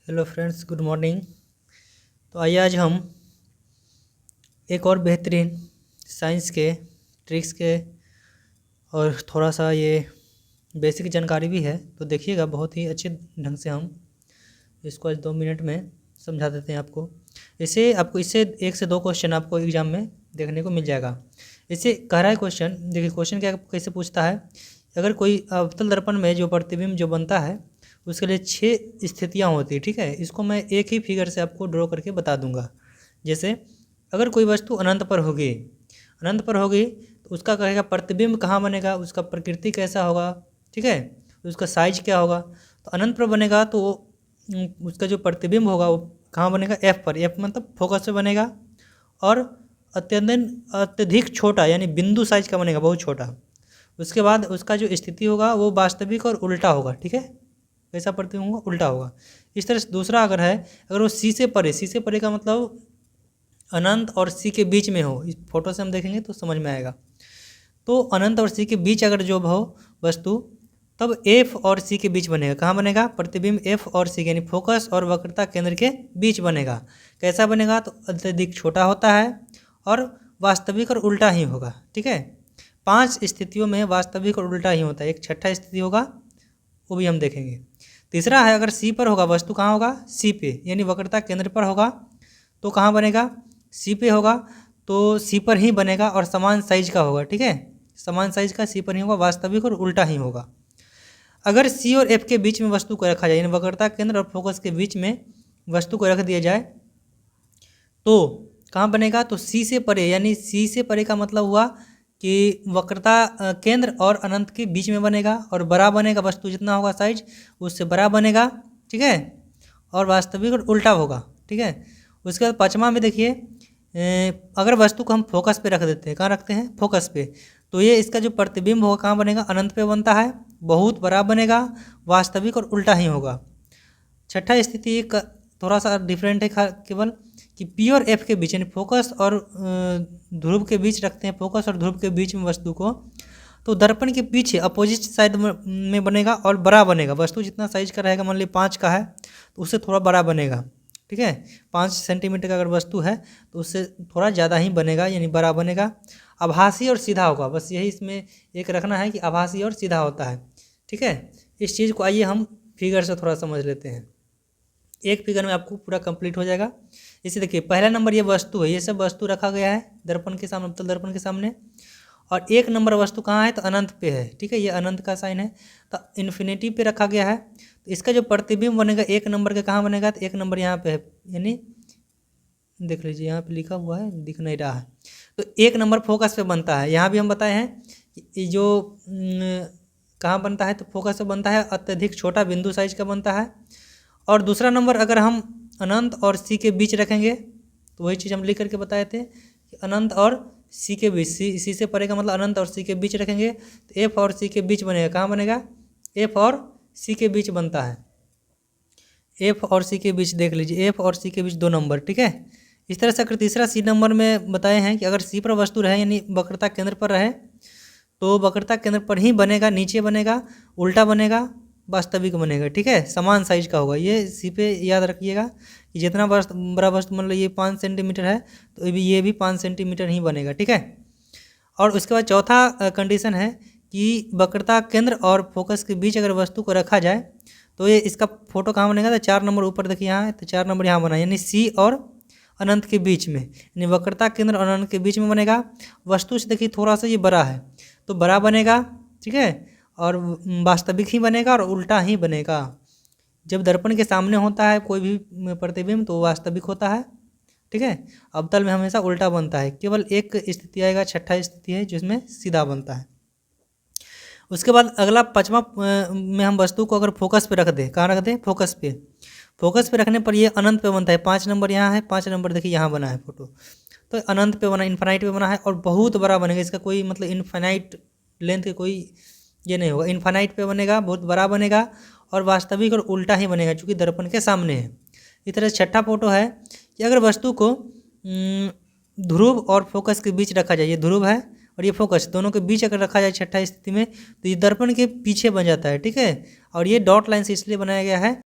Hello friends, good morning. तो आइए आज हम एक और बेहतरीन साइंस के ट्रिक्स के और थोड़ा सा ये बेसिक जानकारी भी है, तो देखिएगा बहुत ही अच्छे ढंग से हम इसको आज 2 मिनट में समझा देते हैं आपको। इससे 1 से 2 क्वेश्चन आपको एग्जाम में देखने को मिल जाएगा। इससे कह रहा है क्वेश्चन, देखिए क्वेश्चन क्या कैसे पूछता है। अगर कोई अवतल दर्पण में जो प्रतिबिंब जो बनता है उसके लिए 6 स्थितियाँ होती है, ठीक है। इसको मैं एक ही फिगर से आपको ड्रॉ करके बता दूंगा। जैसे अगर कोई वस्तु अनंत पर होगी तो उसका कहेगा प्रतिबिंब कहाँ बनेगा, उसका प्रकृति कैसा होगा, ठीक है, उसका साइज क्या होगा। तो अनंत पर बनेगा तो उसका जो प्रतिबिंब होगा वो कहाँ बनेगा, एफ पर। एफ मतलब फोकस पे बनेगा। और अत्यधिक छोटा यानी बिंदु साइज का बनेगा, बहुत छोटा। उसके बाद उसका जो स्थिति होगा वो वास्तविक और उल्टा होगा, ठीक है। कैसा प्रतिबिंब होगा, उल्टा होगा। इस तरह से दूसरा अगर वो सी से परे का मतलब अनंत और सी के बीच में हो। इस फोटो से हम देखेंगे तो समझ में आएगा। तो अनंत और सी के बीच अगर जो हो वस्तु, तब एफ और सी के बीच बनेगा। कहाँ बनेगा, प्रतिबिंब एफ और सी यानी फोकस और वक्रता केंद्र के बीच बनेगा। कैसा बनेगा, तो अत्यधिक छोटा होता है और वास्तविक और उल्टा ही होगा, ठीक है। 5 स्थितियों में वास्तविक और उल्टा ही होता है। एक छठा स्थिति होगा, वो भी हम देखेंगे। तीसरा है, अगर सी पर होगा वस्तु, कहाँ होगा, सी पे यानी वक्रता केंद्र पर होगा, तो कहाँ बनेगा, सी पे होगा। तो सी पर ही बनेगा और समान साइज का होगा, ठीक है। समान साइज का सी पर ही होगा, वास्तविक और उल्टा ही होगा। अगर सी और एफ के बीच में वस्तु को रखा जाए यानी वक्रता केंद्र और फोकस के बीच में वस्तु को रख दिया जाए तो कहाँ बनेगा, तो सी से परे यानी सी से परे का मतलब हुआ कि वक्रता केंद्र और अनंत के बीच में बनेगा और बड़ा बनेगा। वस्तु जितना होगा साइज उससे बड़ा बनेगा, ठीक है, और वास्तविक और उल्टा होगा, ठीक है। उसके बाद 5वां में देखिए, अगर वस्तु को हम फोकस पे रख देते हैं, कहाँ रखते हैं, फोकस पे, तो ये इसका जो प्रतिबिंब होगा कहाँ बनेगा, अनंत पे बनता है, बहुत बड़ा बनेगा, वास्तविक और उल्टा ही होगा। छठा स्थिति थोड़ा सा डिफरेंट है, केवल कि पी और एफ के बीच यानी फोकस और ध्रुव के बीच रखते हैं, फोकस और ध्रुव के बीच में वस्तु को, तो दर्पण के पीछे अपोजिट साइड में बनेगा और बड़ा बनेगा। वस्तु जितना साइज का रहेगा, मान लीजिए 5 का है तो उससे थोड़ा बड़ा बनेगा, ठीक है। 5 सेंटीमीटर का अगर वस्तु है तो उससे थोड़ा ज़्यादा ही बनेगा यानी बड़ा बनेगा। आभासी और सीधा होगा, बस यही इसमें एक रखना है कि आभासी और सीधा होता है, ठीक है। इस चीज़ को आइए हम फिगर से थोड़ा समझ लेते हैं। एक फिगर में आपको पूरा कंप्लीट हो जाएगा। इसे देखिए, पहला नंबर ये वस्तु है, ये सब वस्तु रखा गया है दर्पण के सामने, अवतल दर्पण के सामने। और 1 नंबर वस्तु कहाँ है, तो अनंत पे है, ठीक है, ये अनंत का साइन है, तो इन्फिनिटी पे रखा गया है। तो इसका जो प्रतिबिंब बनेगा 1 नंबर का कहाँ बनेगा, तो 1 नंबर यहाँ पे है, यानी देख लीजिए यहाँ पे लिखा हुआ है, दिख नहीं रहा है। तो 1 नंबर फोकस पे बनता है। यहाँ भी हम बताए हैं कि जो कहाँ बनता है, तो फोकस पे बनता है, अत्यधिक छोटा बिंदु साइज का बनता है। और दूसरा नंबर अगर हम अनंत और सी के बीच रखेंगे तो वही चीज़ हम लिख करके बताए थे कि अनंत और सी के बीच, सी से परे का मतलब अनंत और सी के बीच रखेंगे तो एफ और सी के बीच बनेगा। कहाँ बनेगा, एफ और सी के बीच बनता है। एफ और सी के बीच देख लीजिए, एफ और सी के बीच 2 नंबर, ठीक है। इस तरह से अगर तीसरा सी नंबर में बताए हैं कि अगर सी पर वस्तु रहे यानी वक्रता केंद्र पर रहे तो वक्रता केंद्र पर ही बनेगा, नीचे बनेगा, उल्टा बनेगा, वास्तविक बनेगा, ठीक है, समान साइज का होगा। ये सी पे याद रखिएगा कि जितना बड़ा वस्तु मतलब ये 5 सेंटीमीटर है तो ये भी 5 सेंटीमीटर ही बनेगा, ठीक है। और उसके बाद चौथा कंडीशन है कि वक्रता केंद्र और फोकस के बीच अगर वस्तु को रखा जाए तो ये इसका फोटो कहाँ बनेगा, तो 4 नंबर ऊपर देखिए यहाँ है, तो 4 नंबर यहाँ बना, यानी सी और अनंत के बीच में, यानी वक्रता केंद्र और अनंत के बीच में बनेगा। वस्तु से देखिए थोड़ा सा ये बड़ा है तो बड़ा बनेगा, ठीक है, और वास्तविक ही बनेगा और उल्टा ही बनेगा। जब दर्पण के सामने होता है कोई भी प्रतिबिंब तो वास्तविक होता है, ठीक है। अवतल में हमेशा उल्टा बनता है। केवल एक स्थिति आएगा, छठा स्थिति है जिसमें सीधा बनता है। उसके बाद अगला 5वां में हम वस्तु को अगर फोकस पे रख दें, कहाँ रख दें, फोकस पे। फोकस पे रखने पर ये अनंत पे बनता है। 5 नंबर यहाँ है, 5 नंबर देखिए यहाँ बना है फोटो, तो अनंत पे बना, इन्फानाइट पे बना है और बहुत बड़ा बनेगा। इसका कोई मतलब इन्फानाइट लेंथ के कोई ये नहीं होगा, इन्फानाइट पे बनेगा, बहुत बड़ा बनेगा और वास्तविक और उल्टा ही बनेगा चूँकि दर्पण के सामने है। इस तरह छठा फोटो है कि अगर वस्तु को ध्रुव और फोकस के बीच रखा जाए, ये ध्रुव है और ये फोकस, दोनों के बीच अगर रखा जाए छठा स्थिति में तो ये दर्पण के पीछे बन जाता है, ठीक है। और ये डॉट लाइन से इसलिए बनाया गया है